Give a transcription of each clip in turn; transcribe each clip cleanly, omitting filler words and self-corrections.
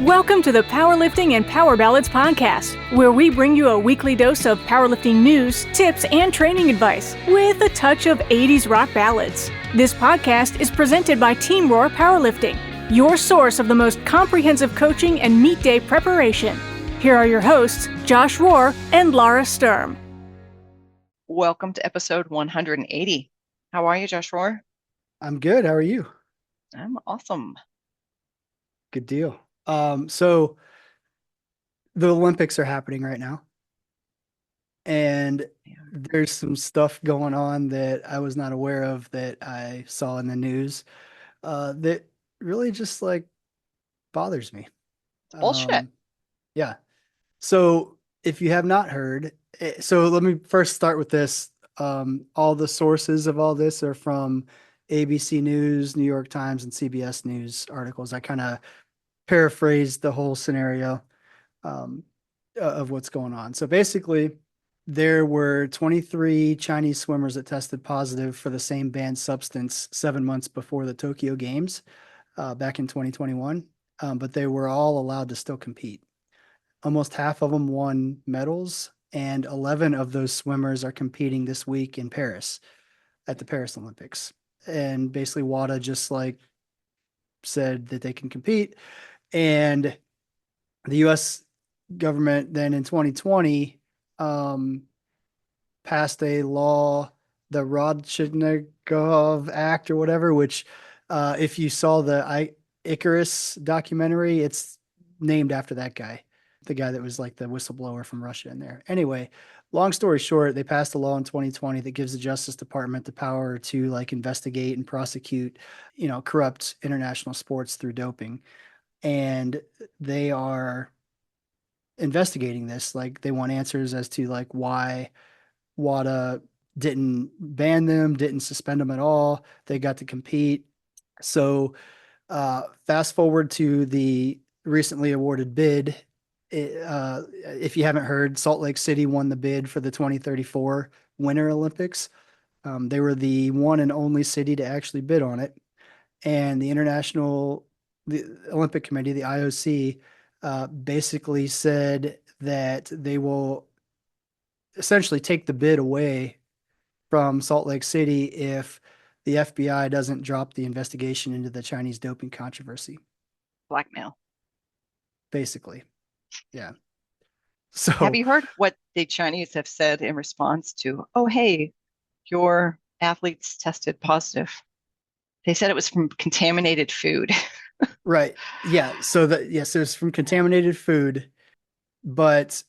Welcome to the Powerlifting and Power Ballads podcast, where we bring you a weekly dose of powerlifting news, tips, and training advice with a touch of 80s rock ballads. This podcast is presented by Team Roar Powerlifting, your source of the most comprehensive coaching and meet day preparation. Here are your hosts, Josh Rohr and Laura Sturm. Welcome to episode 180. How are you, Josh Rohr? I'm good. How are you? I'm awesome. Good deal. So the Olympics are happening right now, and there's some stuff going on that I was not aware of that I saw in the news that really just like bothers me. It's bullshit. Yeah. So if you have not heard, so let me first start with this. All the sources of all this are from ABC News, New York Times, and CBS News articles. I kind of paraphrased the whole scenario of what's going on. So basically, there were 23 Chinese swimmers that tested positive for the same banned substance 7 months before the Tokyo Games back in 2021, but they were all allowed to still compete. Almost half of them won medals, and 11 of those swimmers are competing this week in Paris at the Paris Olympics. And basically, WADA just like said that they can compete. And the U.S. government then in 2020 passed a law, the Rodchnikov Act or whatever, which if you saw the Icarus documentary, it's named after that guy, the guy that was like the whistleblower from Russia in there. Anyway, long story short, they passed a law in 2020 that gives the Justice Department the power to like investigate and prosecute, corrupt international sports through doping. And they are investigating this. Like they want answers as to like why WADA didn't ban them, didn't suspend them at all. They got to compete. So fast forward to the recently awarded bid. If you haven't heard, Salt Lake City won the bid for the 2034 Winter Olympics. They were the one and only city to actually bid on it. And the Olympic Committee, the IOC, basically said that they will essentially take the bid away from Salt Lake City if the FBI doesn't drop the investigation into the Chinese doping controversy. Blackmail. Basically. Yeah. So have you heard what the Chinese have said in response to, oh, hey, your athletes tested positive? They said it was from contaminated food. Right. Yeah. So yes, it was from contaminated food, but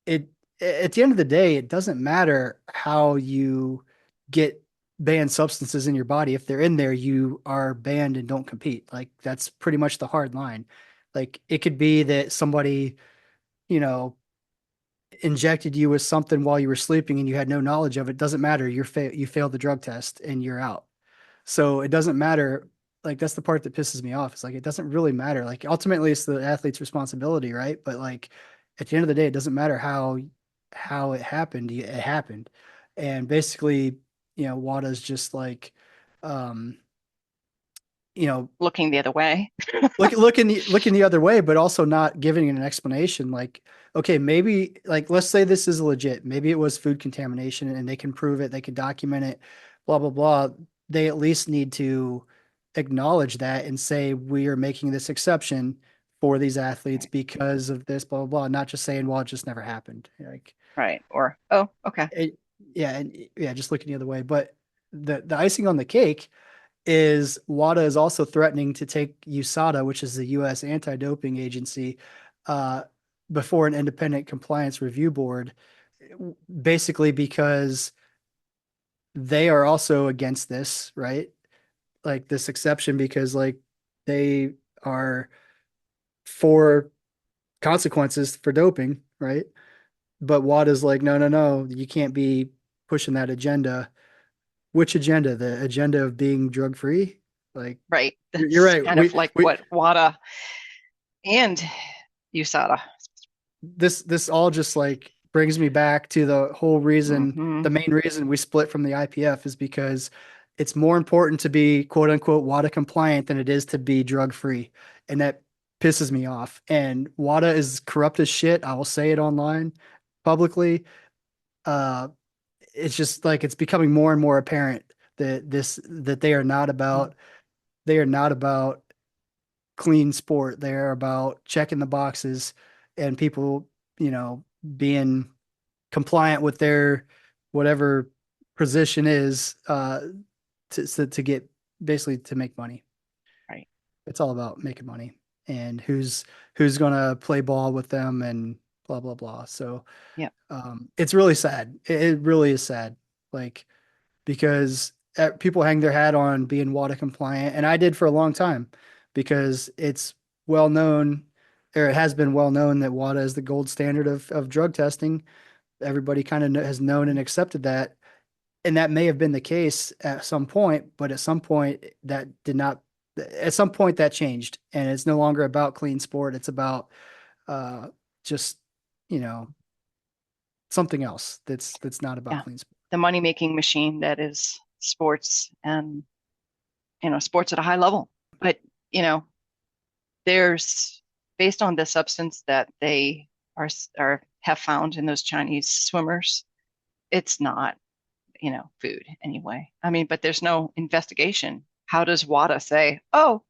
at the end of the day, it doesn't matter how you get banned substances in your body. If they're in there, you are banned and don't compete. Like that's pretty much the hard line. Like it could be that somebody, injected you with something while you were sleeping and you had no knowledge of it. Doesn't matter. You failed the drug test and you're out. So it doesn't matter. Like that's the part that pisses me off. It's like it doesn't really matter. Like ultimately it's the athlete's responsibility, right? But like at the end of the day, it doesn't matter how it happened. It happened. And basically, WADA's just like looking the other way. looking the other way, but also not giving an explanation. Like, okay, maybe like let's say this is legit. Maybe it was food contamination and they can prove it, they can document it, blah blah blah. They at least need to acknowledge that and say we are making this exception for these athletes because of this, blah blah blah. Not just saying, well, it just never happened. Like right. Or oh, okay. Just looking the other way. But the icing on the cake is WADA is also threatening to take USADA, which is the U.S. anti-doping agency, before an independent compliance review board, basically because they are also against this, right? Like this exception, because like they are for consequences for doping, right? But WADA's like, no, you can't be pushing that agenda. Which agenda? The agenda of being drug free? Like, right. You're right. Kind of like what WADA and USADA. This all just like brings me back to the whole reason, the main reason we split from the IPF is because it's more important to be quote unquote WADA compliant than it is to be drug free. And that pisses me off. And WADA is corrupt as shit. I will say it online publicly. Uh, it's just like it's becoming more and more apparent that they are not about clean sport. They are about checking the boxes and people, being compliant with their whatever position is to get basically to make money. Right. It's all about making money and who's gonna play ball with them and blah blah blah. So Yeah. it's really sad. It really is sad. Like because people hang their hat on being WADA compliant, and I did for a long time because it's well known, or it has been well known that WADA is the gold standard of drug testing. Everybody kind of has known and accepted that, and that may have been the case at some point, but at some point that did not. At some point that changed, and it's no longer about clean sport. It's about uh, just you know something else that's not about Yeah. clean sport. The money-making machine that is sports, and sports at a high level. But, you know, there's based on the substance that they are have found in those Chinese swimmers, it's not, food anyway. I mean, but there's no investigation. How does WADA say, oh,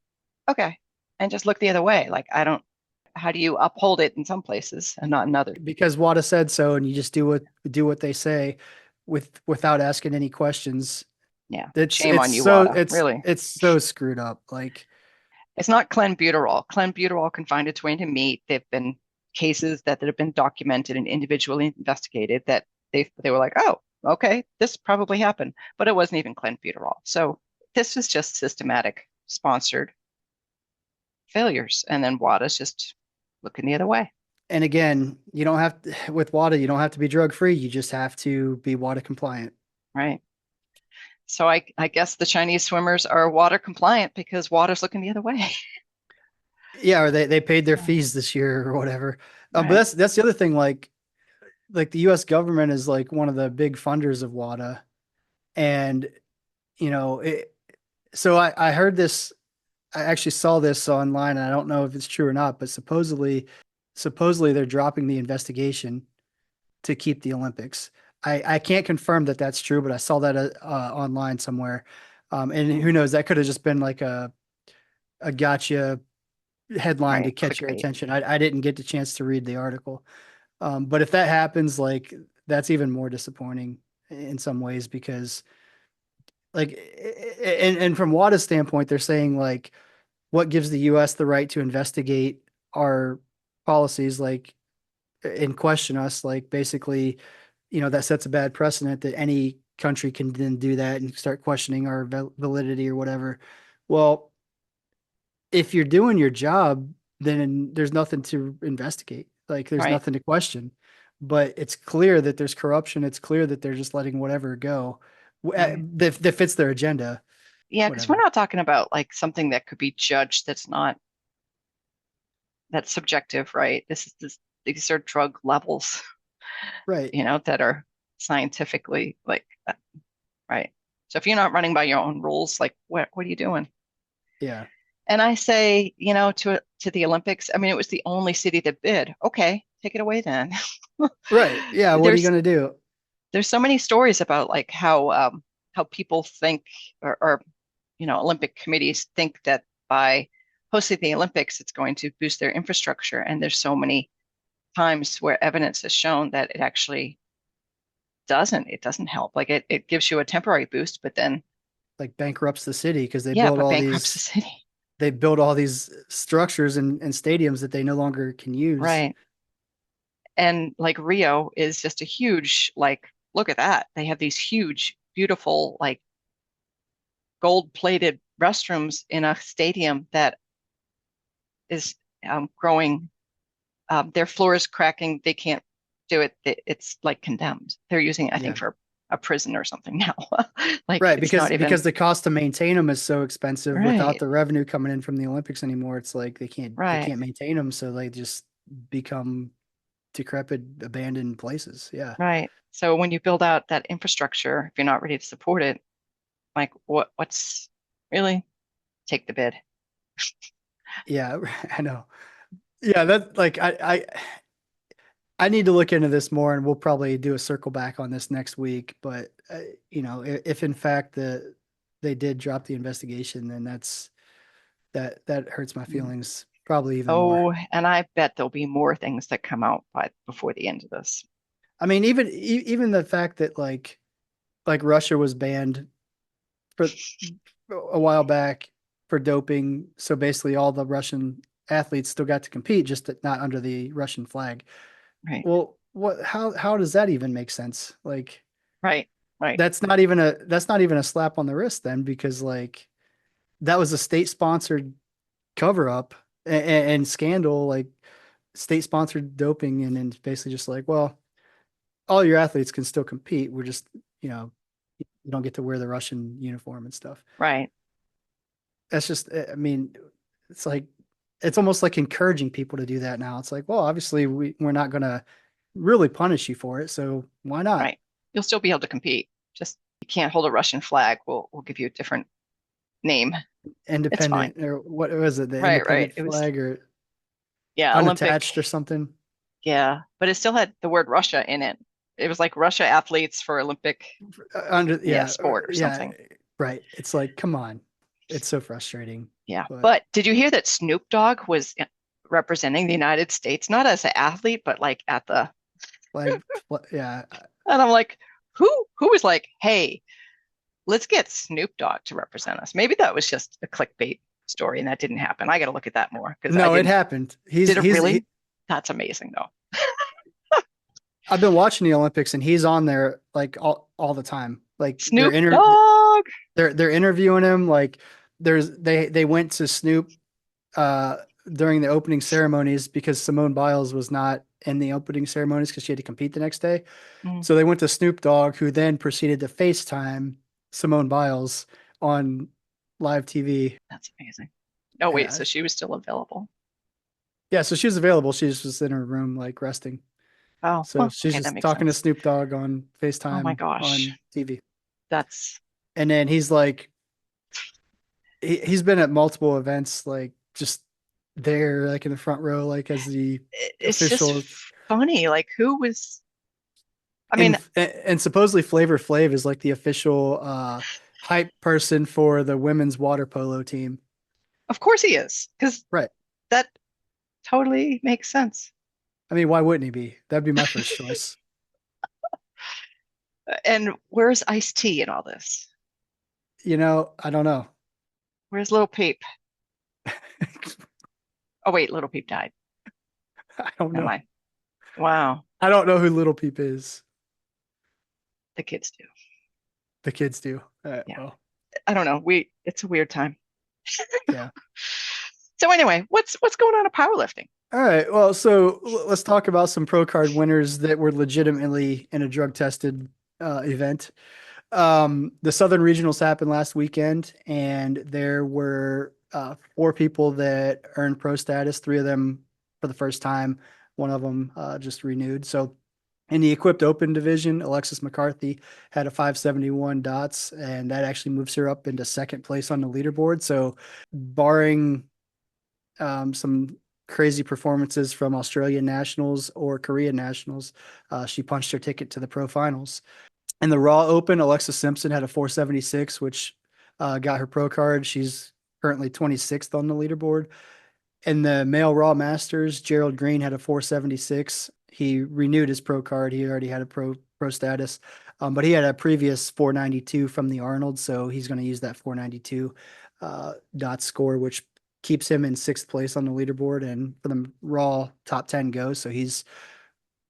okay, and just look the other way? Like, I don't, how do you uphold it in some places and not in others? Because WADA said so, and you just do what they say without asking any questions. Yeah. It's Shame it's on you, so WADA, it's really. it's so screwed up. Like It's not clenbuterol. Clenbuterol can find its way into meat. There've been cases that have been documented and individually investigated that they were like, oh, okay, this probably happened, but it wasn't even clenbuterol. So this was just systematic, sponsored failures, and then WADA's just looking the other way, and again, you don't have to, with WADA, you don't have to be drug free. You just have to be WADA compliant. right? So I guess the Chinese swimmers are water compliant because water's looking the other way. Yeah, or they paid their fees this year or whatever. But Right. that's the other thing. Like the U.S. government is like one of the big funders of WADA, and you know, so I heard this. I actually saw this online, and I don't know if it's true or not, but supposedly they're dropping the investigation to keep the Olympics. I can't confirm that that's true, but I saw that online somewhere. And who Mm. knows, that could have just been like a gotcha headline to Right. catch your Clickbait. attention. I didn't get the chance to read the article. But if that happens, like that's even more disappointing in some ways because like and from WADA's standpoint, they're saying like what gives the US the right to investigate our policies like and question us like basically that sets a bad precedent that any country can then do that and start questioning our validity or whatever. Well, if you're doing your job, then there's nothing to investigate. Like there's Right. nothing to question. But it's clear that there's corruption. It's clear that they're just letting whatever go Right. that fits their agenda, Yeah, because we're whatever. not talking about like something that could be judged that's subjective, right? These are drug levels, Right. that are scientifically like right. So if you're not running by your own rules, like what are you doing? Yeah. And I say, to the Olympics, I mean, it was the only city that bid. Okay, take it away then. Right. Yeah. What are you There's going to do? there's so many stories about like how people think or Olympic committees think that by hosting the Olympics, it's going to boost their infrastructure. And there's so many times where evidence has shown that it actually doesn't. It doesn't help. Like it gives you a temporary boost, but then, Like bankrupts the city because yeah, but bankrupts the city. they build all these structures and stadiums that they no longer can use. Right. And like Rio is just a huge, like, look at that. They have these huge, beautiful, like gold-plated restrooms in a stadium that is growing. Their floor is cracking. They can't do it. It's like condemned. They're using it, I think, Yeah. for a prison or something now. Like Right, it's not even because the cost to maintain them is so expensive without right, the revenue coming in from the Olympics anymore. It's like they right, can't maintain them, so they just become decrepit, abandoned places. Yeah. right. So when you build out that infrastructure, if you're not ready to support it, like what's really take the bid. Yeah, I know. Yeah, that like I need to look into this more, and we'll probably do a circle back on this next week. But if in fact they did drop the investigation, then that hurts my Mm. feelings probably even more. Oh, and I bet there'll be more things that come out before the end of this. I mean, even the fact that like Russia was banned for a while back for doping, so basically all the Russian athletes still got to compete, just not under the Russian flag. Right, Well, how does that even make sense? Like right, right, that's not even a slap on the wrist then, because like that was a state sponsored cover up and scandal, like state sponsored doping, and then basically just like, well, all your athletes can still compete. We're just, you know, you don't get to wear the Russian uniform and stuff. right, That's just, I mean, it's like, it's almost like encouraging people to do that now. It's like, well, obviously we're not going to really punish you for it. So why not? right. You'll still be able to compete. Just you can't hold a Russian flag. We'll give you a different name. It's fine. Independent, or what was it? The Right, right. independent It was flag or yeah, Olympic. unattached or something. Yeah, but it still had the word Russia in it. It was like Russia athletes for Olympic, yeah, Yeah, sport or yeah, something. right. It's like, come on. It's so frustrating. Yeah. But But did you hear that Snoop Dogg was representing the United States, not as an athlete, but like at the, flag, yeah, and I'm like, who was like, hey, let's get Snoop Dogg to represent us. Maybe that was just a clickbait story and that didn't happen. I got to look at that more because I no, it didn't. happened. He's Did it he's really? That's amazing though. I've been watching the Olympics, and he's on there like all the time. Like Snoop Dogg. they're interviewing him. Like they went to Snoop uh during the opening ceremonies because Simone Biles was not in the opening ceremonies because she had to compete the next day. Mm, So they went to Snoop Dogg, who then proceeded to FaceTime Simone Biles on live TV. that's amazing. Oh wait, Yeah. so she was still available. Yeah, so she was available. She just was in her room like resting. Oh, So well, she's okay, that just makes talking to sense. Snoop Dogg on Oh my FaceTime gosh, on TV. that's And then he's like, he's been at multiple events, like just there, like in the front row, like as the it's just official. funny. Like who was? I mean, And supposedly Flavor Flav is like the official hype person for the women's water polo team. of course he is, because Right. that totally makes sense. I mean, why wouldn't he be? That'd be my first choice. And where's Ice-T in all this? I don't know. Where's Little Peep? Oh wait, Little Peep died. I don't Never know. mind. Wow, I don't know who Little Peep is. the kids do. The kids do. Yeah, Well, I don't know. It's a weird time. yeah. So anyway, what's going on in powerlifting? All right. Well, so let's talk about some pro card winners that were legitimately in a drug tested event. The Southern Regionals happened last weekend, and there were four people that earned pro status. Three of them for the first time. One of them just renewed. So in the equipped open division, Alexis McCarthy had a 571 dots, and that actually moves her up into second place on the leaderboard. So barring some crazy performances from Australian nationals or Korean nationals, she punched her ticket to the pro finals. In the Raw Open, Alexa Simpson had a 476, which got her pro card. She's currently 26th on the leaderboard. In the male Raw Masters, Gerald Green had a 476. He renewed his pro card. He already had a pro status, but he had a previous 492 from the Arnold, so he's going to use that 492 dot score, which keeps him in sixth place on the leaderboard and for the Raw top 10 goes. So he's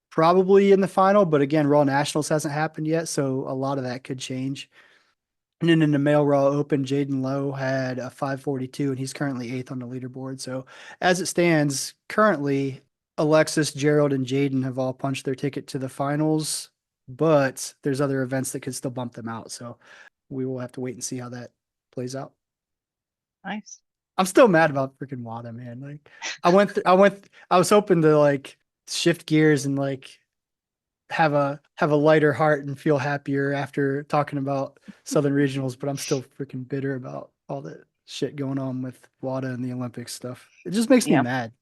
probably in the final, but again, Raw Nationals hasn't happened yet, so a lot of that could change. And then in the male Raw Open, Jaden Lowe had a 542, and he's currently eighth on the leaderboard. So as it stands currently, Alexis, Gerald, and Jaden have all punched their ticket to the finals, but there's other events that could still bump them out. So we will have to wait and see how that plays out. Nice. I'm still mad about freaking WADA, man. Like I was hoping to like shift gears and like have a lighter heart and feel happier after talking about Southern Regionals, but I'm still freaking bitter about all that shit going on with WADA and the Olympics stuff. It just makes me Yeah, mad.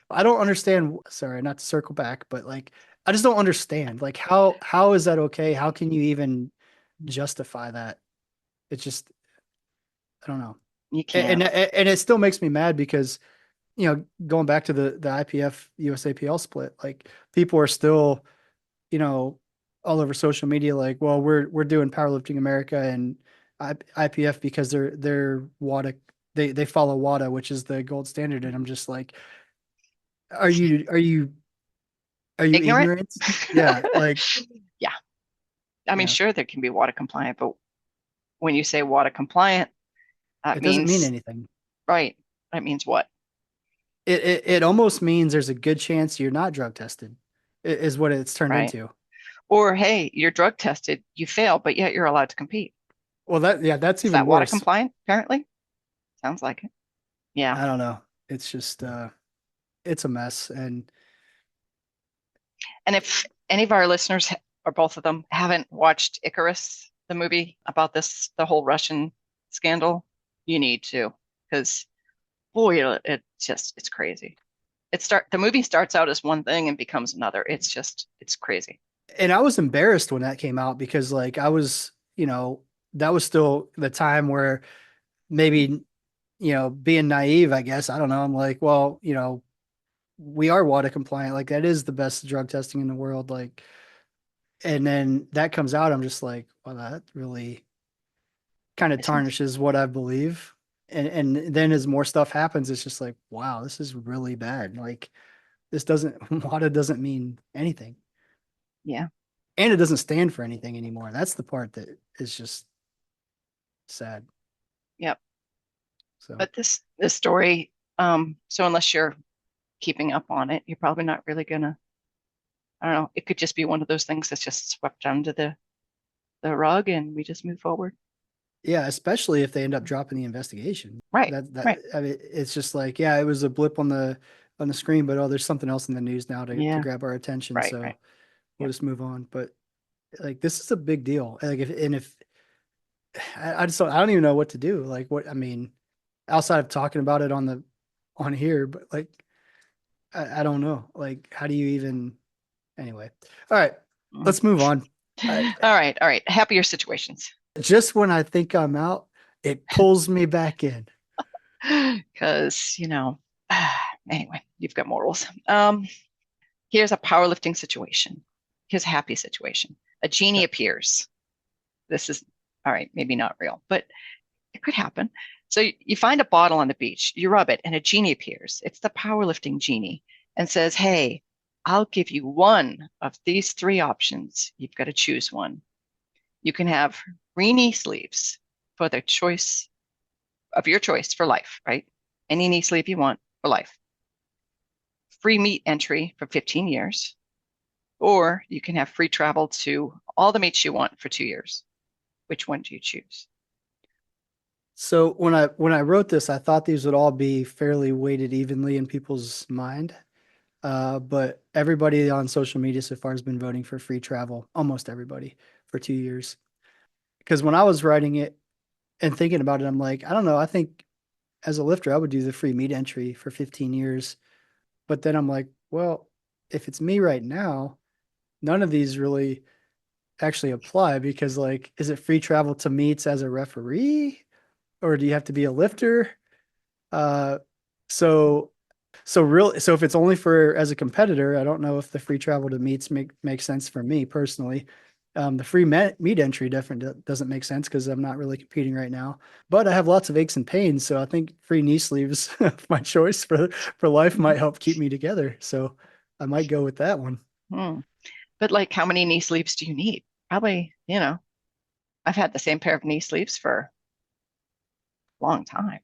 I don't understand. Sorry, not to circle back, but like, I just don't understand. Like, how is that okay? How can you even justify that? It's just, I don't know. you And can't. and it still makes me mad because, going back to the IPF USAPL split, like people are still, all over social media, like, well, we're doing Powerlifting America and IPF because they're WADA, they follow WADA, which is the gold standard, and I'm just like, are you Ignorant? ignorant? Yeah, like Yeah. I mean, yeah, sure, there can be WADA compliant, but when you say WADA compliant, that it doesn't mean means, anything. right, that means what? It almost means there's a good chance you're not drug tested, is what it's turned Right. into. Or, hey, you're drug tested, you fail, but yet you're allowed to compete. Well, that's Is even that WADA worse. compliant, apparently? Sounds like it. Yeah. I don't know. It's just it's a mess. And And if any of our listeners, or both of them, haven't watched Icarus, the movie about the whole Russian scandal, you need to, because boy, it's crazy. The movie starts out as one thing and becomes another. It's crazy. and I was embarrassed when that came out because like I was, that was still the time where maybe, being naive, I guess. I don't know. I'm like, well, we are WADA compliant. Like that is the best drug testing in the world. Like, and then that comes out, I'm just like, well, that really kind of Isn't tarnishes what I believe. And then as more stuff happens, it's just like, wow, this is really bad. Like this doesn't WADA doesn't mean anything. Yeah. And it doesn't stand for anything anymore. That's the part that is just sad. Yep. So But this story, so unless you're keeping up on it, you're probably not really gonna, I don't know, it could just be one of those things that's just swept under the rug and we just move forward. yeah, especially if they end up dropping the investigation. Right. That Right. I mean, it's just like, yeah, it was a blip on the screen, but oh, there's something else in the news now to Yeah. grab our attention. Right. So Right. we'll Yep. just move on. But like this is a big deal. Like if I just I don't even know what to do. Like what I mean, outside of talking about it on here, but like I don't know. Like how do you even anyway? All right, Mm. let's move on. I, All right. All right. Happier situations. just when I think I'm out, it pulls me back in. Because, anyway, you've got morals. Here's a powerlifting situation. Here's a happy situation. A genie Okay. appears. This is, all right, maybe not real, but it could happen. So you find a bottle on the beach, you rub it, and a genie appears. It's the powerlifting genie and says, hey, I'll give you one of these three options. You've got to choose one. You can have free knee sleeves for the choice of your choice for life, right? Any knee sleeve you want for life. Free meet entry for 15 years, or you can have free travel to all the meets you want for 2 years. Which one do you choose? So when I wrote this, I thought these would all be fairly weighted evenly in people's mind. But everybody on social media so far has been voting for free travel, almost everybody for 2 years. Because when I was writing it and thinking about it, I'm like, I don't know. I think as a lifter, I would do the free meet entry for 15 years. But then I'm like, well, if it's me right now, none of these really actually apply because, like, is it free travel to meets as a referee or do you have to be a lifter? Uh, so so if it's only for as a competitor, I don't know if the free travel to meets make sense for me personally. The free meet entry definitely doesn't make sense because I'm not really competing right now. But I have lots of aches and pains, so I think free knee sleeves, my choice for life, might help keep me together. So I might go with that one. Hmm. But like, how many knee sleeves do you need? Probably, I've had the same pair of knee sleeves for a long time.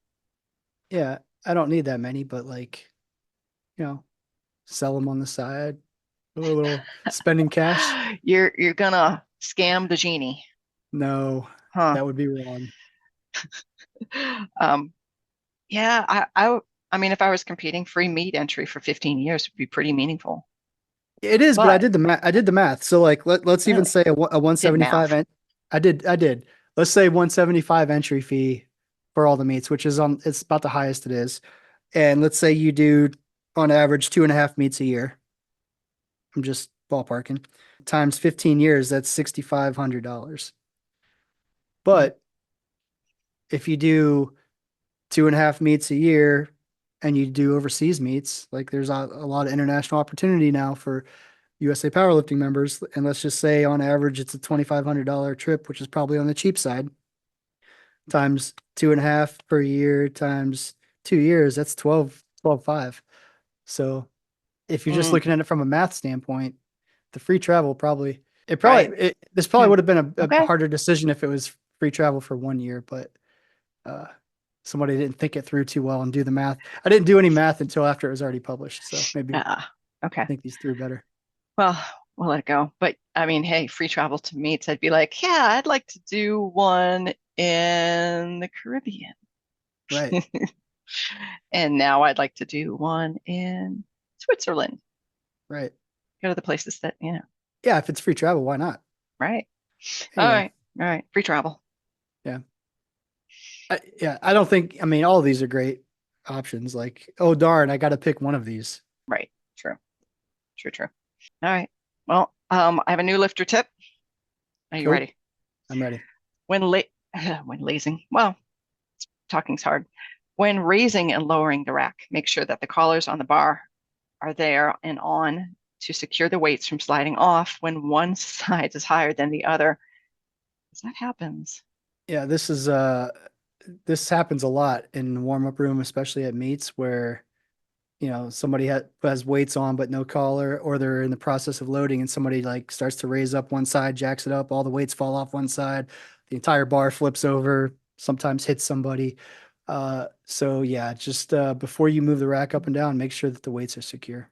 Yeah, I don't need that many, but like, you know, sell them on the side, a little spending cash. You're gonna scam the genie, No, huh? that would be wrong. Um, yeah, I mean, if I was competing, free meet entry for 15 years would be pretty meaningful. It is, but I But did the math. I did the math. So like, let's even really, say a did 175. math. I did. Let's say 175 entry fee for all the meets, which is it's about the highest it is. And let's say you do on average 2.5 meets a year. I'm just ballparking. Times 15 years, that's $6,500. But if you do 2.5 meets a year and you do overseas meets, like there's a lot of international opportunity now for USA powerlifting members. And let's just say on average, it's a $2,500 trip, which is probably on the cheap side, times 2.5 per year times 2 years, that's 12.5. So if you're just looking at it from a math standpoint, the free travel this probably would have been a harder decision if it was free travel for 1 year, but somebody didn't think it through too well and do the math. I didn't do any math until after it was already published, so maybe think these through better. Well, we'll let it go. But I mean, hey, free travel to meets, I'd be like, yeah, I'd like to do one in the Caribbean. Right. And now I'd like to do one in Switzerland. Right. Go to the places that, Yeah, if it's free travel, why not? Right. Anyway. All right. Free travel. Yeah. I don't think, I mean, all of these are great options. Like, oh, darn, I got to pick one of these. Right. True. All right. Well, I have a new lifter tip. Are you ready? I'm ready. When lazing, well, talking's hard. When raising and lowering the rack, make sure that the collars on the bar are there and on to secure the weights from sliding off when one side is higher than the other. Because that happens. Yeah, this happens a lot in the warm-up room, especially at meets where somebody has weights on but no collar, or they're in the process of loading and somebody like starts to raise up one side, jacks it up, all the weights fall off one side, the entire bar flips over, sometimes hits somebody. So yeah, just before you move the rack up and down, make sure that the weights are secure.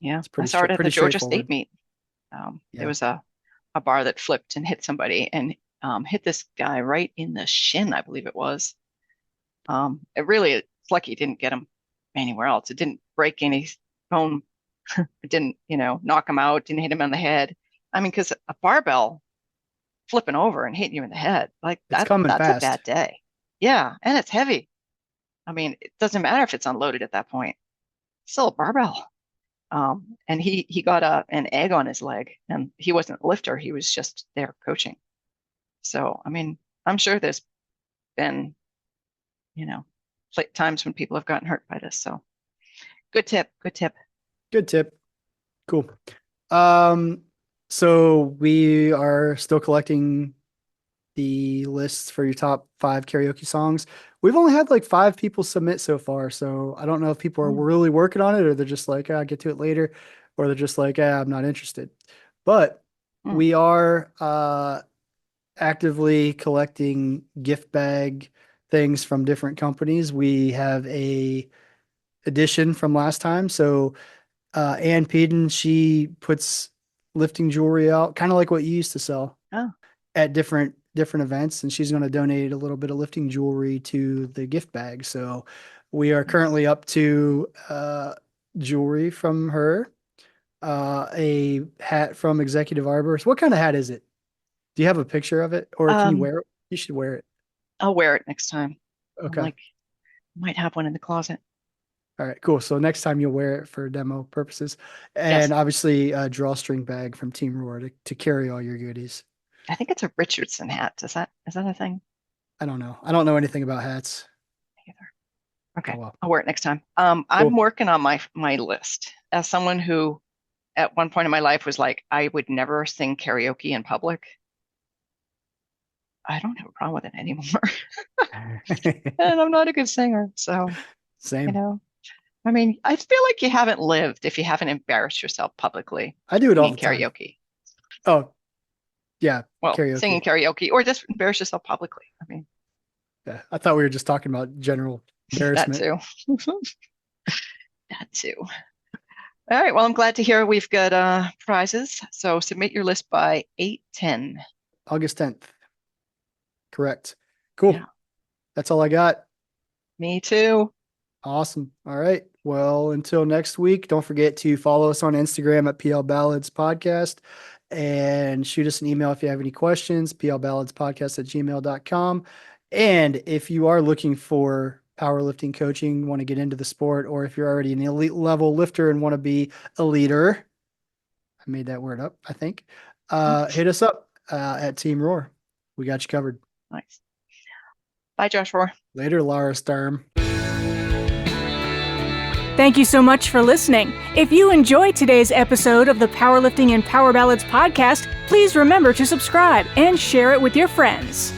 Yeah, it's pretty I saw it at the Georgia straightforward. State meet. There was a bar that flipped and hit somebody and hit this guy right in the shin, I believe it was. It's lucky it didn't get him anywhere else. It didn't break any bone. It didn't, knock him out, didn't hit him on the head. I mean, because a barbell flipping over and hitting you in the head, like It's coming that's fast. a bad day. Yeah, and it's heavy. I mean, it doesn't matter if it's unloaded at that point. It's still a barbell. And he got an egg on his leg, and he wasn't a lifter. He was just there coaching. So, I mean, I'm sure there's been, times when people have gotten hurt by this. So good tip. Cool. So we are still collecting the lists for your top 5 karaoke songs. We've only had like 5 people submit so far, so I don't know if people are really working on it, or they're just like, I'll get to it later, or they're just like, I'm not interested. But we are actively collecting gift bag things from different companies. We have a edition from last time. So Ann Peden, she puts lifting jewelry out, kind of like what you used to sell at different events, and she's going to donate a little bit of lifting jewelry to the gift bag. So we are currently up to jewelry from her, a hat from Executive Arborist. What kind of hat is it? Do you have a picture of it, or can you wear it? You should wear it. I'll wear it next time. Okay. Might have one in the closet. All right, cool. So next time you'll wear it for demo purposes. And obviously a drawstring bag from Team Roar to carry all your goodies. I think it's a Richardson hat. Is that a thing? I don't know. I don't know anything about hats. Either. Okay. Oh, well. I'll wear it next time. Cool. I'm working on my list as someone who at one point in my life was like, I would never sing karaoke in public. I don't have a problem with it anymore. And I'm not a good singer. So, same. I mean, I feel like you haven't lived if you haven't embarrassed yourself publicly. I do it all the karaoke. Time. Oh, yeah. Well, karaoke. Singing karaoke or just embarrass yourself publicly. I mean, yeah, I thought we were just talking about general embarrassment. That too. All right. Well, I'm glad to hear we've got prizes. So submit your list by 8/10. August 10th. Correct. Cool. Yeah. That's all I got. Me too. Awesome. All right. Well, until next week, don't forget to follow us on Instagram at PL Ballads Podcast and shoot us an email if you have any questions, plballadspodcast@gmail.com. And if you are looking for powerlifting coaching, want to get into the sport, or if you're already an elite level lifter and want to be a leader, I made that word up, I think, hit us up at Team Roar. We got you covered. Nice. Bye, Josh Roar. Later, Laura Sturm. Thank you so much for listening. If you enjoyed today's episode of the Powerlifting and Power Ballads podcast, please remember to subscribe and share it with your friends.